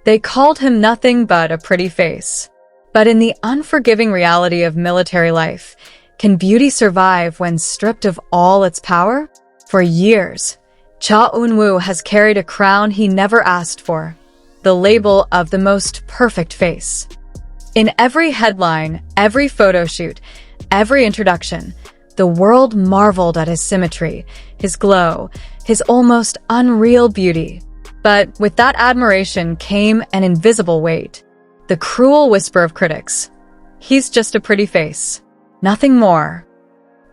They called him nothing but a pretty face. But in the unforgiving reality of military life, can beauty survive when stripped of all its power? For years, Cha Eun-woo has carried a crown he never asked for, the label of the most perfect face. In every headline, every photo shoot, every introduction, the world marveled at his symmetry, his glow, his almost unreal beauty. But with that admiration came an invisible weight, the cruel whisper of critics. He's just a pretty face, nothing more.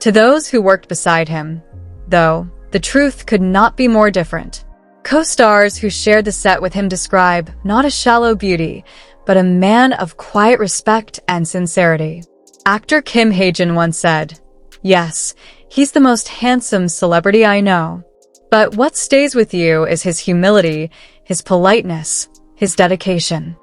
To those who worked beside him, though, the truth could not be more different. Co-stars who shared the set with him describe not a shallow beauty, but a man of quiet respect and sincerity. Actor Kim Hae-jin once said, "Yes, he's the most handsome celebrity I know. But what stays with you is his humility, his politeness, his dedication."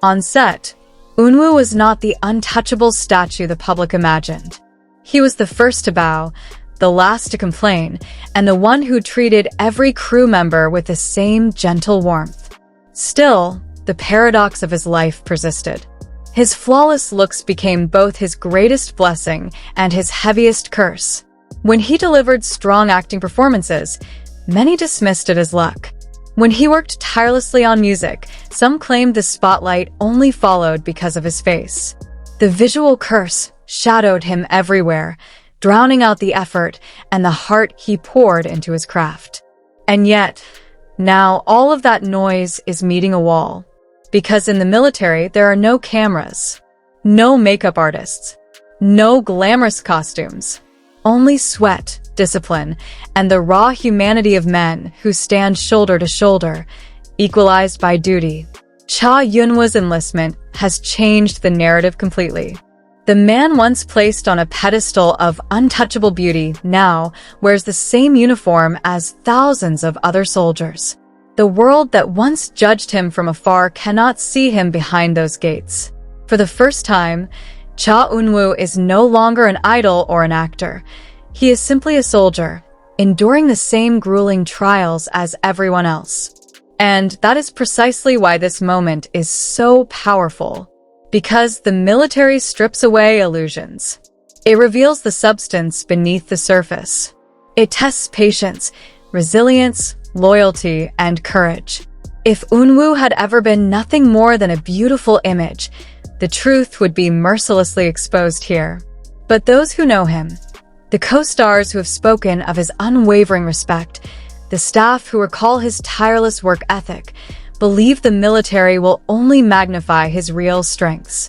On set, Eun-woo was not the untouchable statue the public imagined. He was the first to bow, the last to complain, and the one who treated every crew member with the same gentle warmth. Still, the paradox of his life persisted. His flawless looks became both his greatest blessing and his heaviest curse. When he delivered strong acting performances, many dismissed it as luck. When he worked tirelessly on music, some claimed the spotlight only followed because of his face. The visual curse shadowed him everywhere, drowning out the effort and the heart he poured into his craft. And yet, now all of that noise is meeting a wall. Because in the military, there are no cameras, no makeup artists, no glamorous costumes, only sweat, discipline, and the raw humanity of men who stand shoulder to shoulder, equalized by duty. Cha Eun-woo's enlistment has changed the narrative completely. The man once placed on a pedestal of untouchable beauty now wears the same uniform as thousands of other soldiers. The world that once judged him from afar cannot see him behind those gates. For the first time, Cha Eun-woo is no longer an idol or an actor. He is simply a soldier, enduring the same grueling trials as everyone else. And that is precisely why this moment is so powerful. Because the military strips away illusions. It reveals the substance beneath the surface. It tests patience, resilience, loyalty, and courage. If Eun-woo had ever been nothing more than a beautiful image, the truth would be mercilessly exposed here. But those who know him, the co-stars who have spoken of his unwavering respect, the staff who recall his tireless work ethic, believe the military will only magnify his real strengths.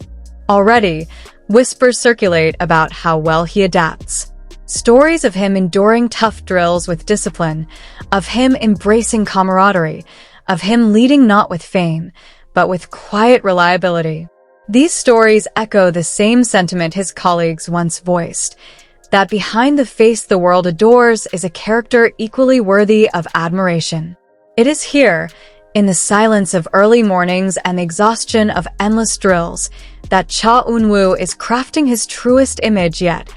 Already, whispers circulate about how well he adapts. Stories of him enduring tough drills with discipline, of him embracing camaraderie, of him leading not with fame, but with quiet reliability. These stories echo the same sentiment his colleagues once voiced, that behind the face the world adores is a character equally worthy of admiration. It is here, in the silence of early mornings and the exhaustion of endless drills, that Cha Eun-woo is crafting his truest image yet,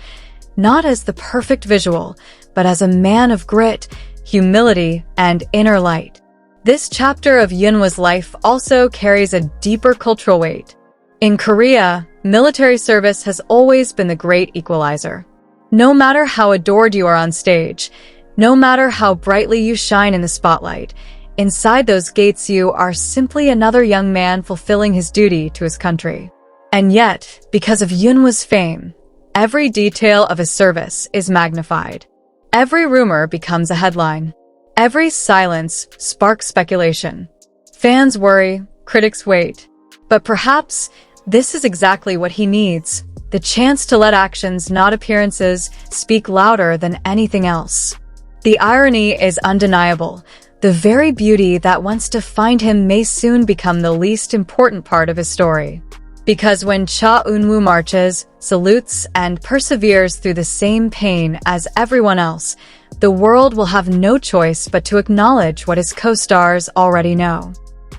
not as the perfect visual, but as a man of grit, humility, and inner light. This chapter of Eun-woo's life also carries a deeper cultural weight. In Korea, military service has always been the great equalizer. No matter how adored you are on stage, no matter how brightly you shine in the spotlight, inside those gates you are simply another young man fulfilling his duty to his country. And yet, because of Eun-woo's fame, every detail of his service is magnified. Every rumor becomes a headline. Every silence sparks speculation. Fans worry, critics wait. But perhaps this is exactly what he needs, the chance to let actions, not appearances, speak louder than anything else. The irony is undeniable. The very beauty that once defined him may soon become the least important part of his story. Because when Cha Eun-woo marches, salutes, and perseveres through the same pain as everyone else, the world will have no choice but to acknowledge what his co-stars already know.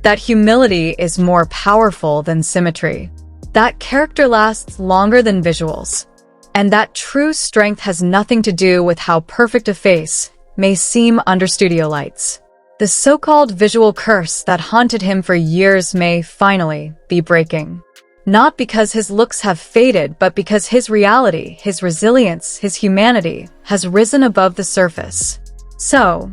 That humility is more powerful than symmetry. That character lasts longer than visuals. And that true strength has nothing to do with how perfect a face may seem under studio lights. The so-called visual curse that haunted him for years may finally be breaking. Not because his looks have faded, but because his reality, his resilience, his humanity has risen above the surface. So,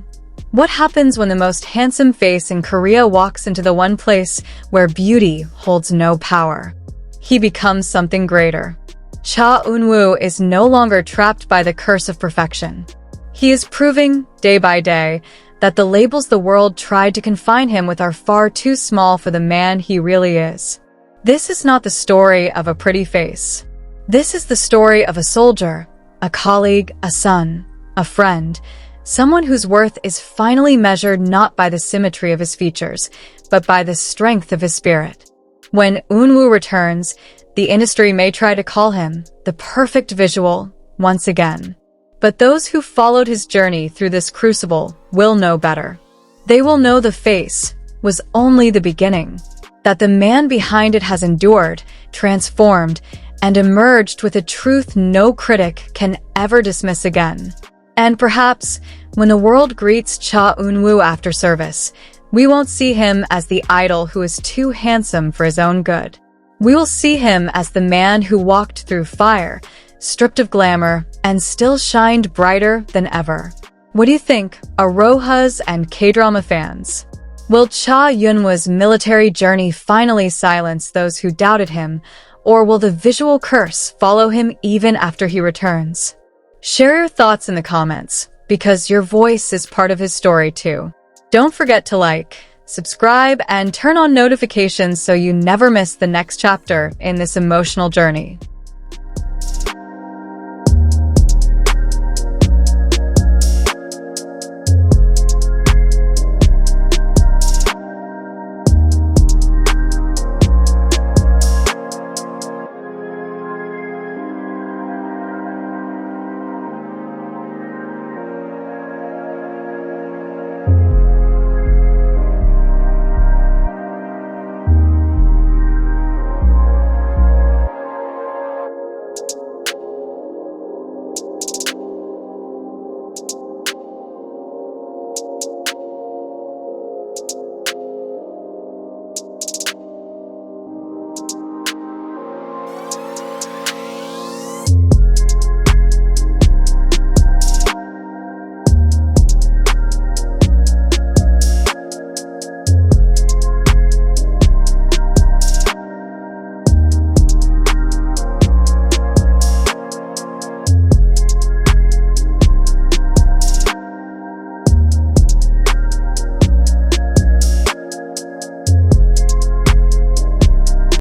what happens when the most handsome face in Korea walks into the one place where beauty holds no power? He becomes something greater. Cha Eun-woo is no longer trapped by the curse of perfection. He is proving, day by day, that the labels the world tried to confine him with are far too small for the man he really is. This is not the story of a pretty face. This is the story of a soldier, a colleague, a son, a friend, someone whose worth is finally measured not by the symmetry of his features, but by the strength of his spirit. When Eun-woo returns, the industry may try to call him the perfect visual once again. But those who followed his journey through this crucible will know better. They will know the face was only the beginning, that the man behind it has endured, transformed, and emerged with a truth no critic can ever dismiss again. And perhaps, when the world greets Cha Eun-woo after service, we won't see him as the idol who is too handsome for his own good. We will see him as the man who walked through fire, stripped of glamour, and still shined brighter than ever. What do you think, Arohas and K-drama fans? Will Cha Eun-woo's military journey finally silence those who doubted him, or will the visual curse follow him even after he returns? Share your thoughts in the comments, because your voice is part of his story too. Don't forget to like, subscribe, and turn on notifications so you never miss the next chapter in this emotional journey.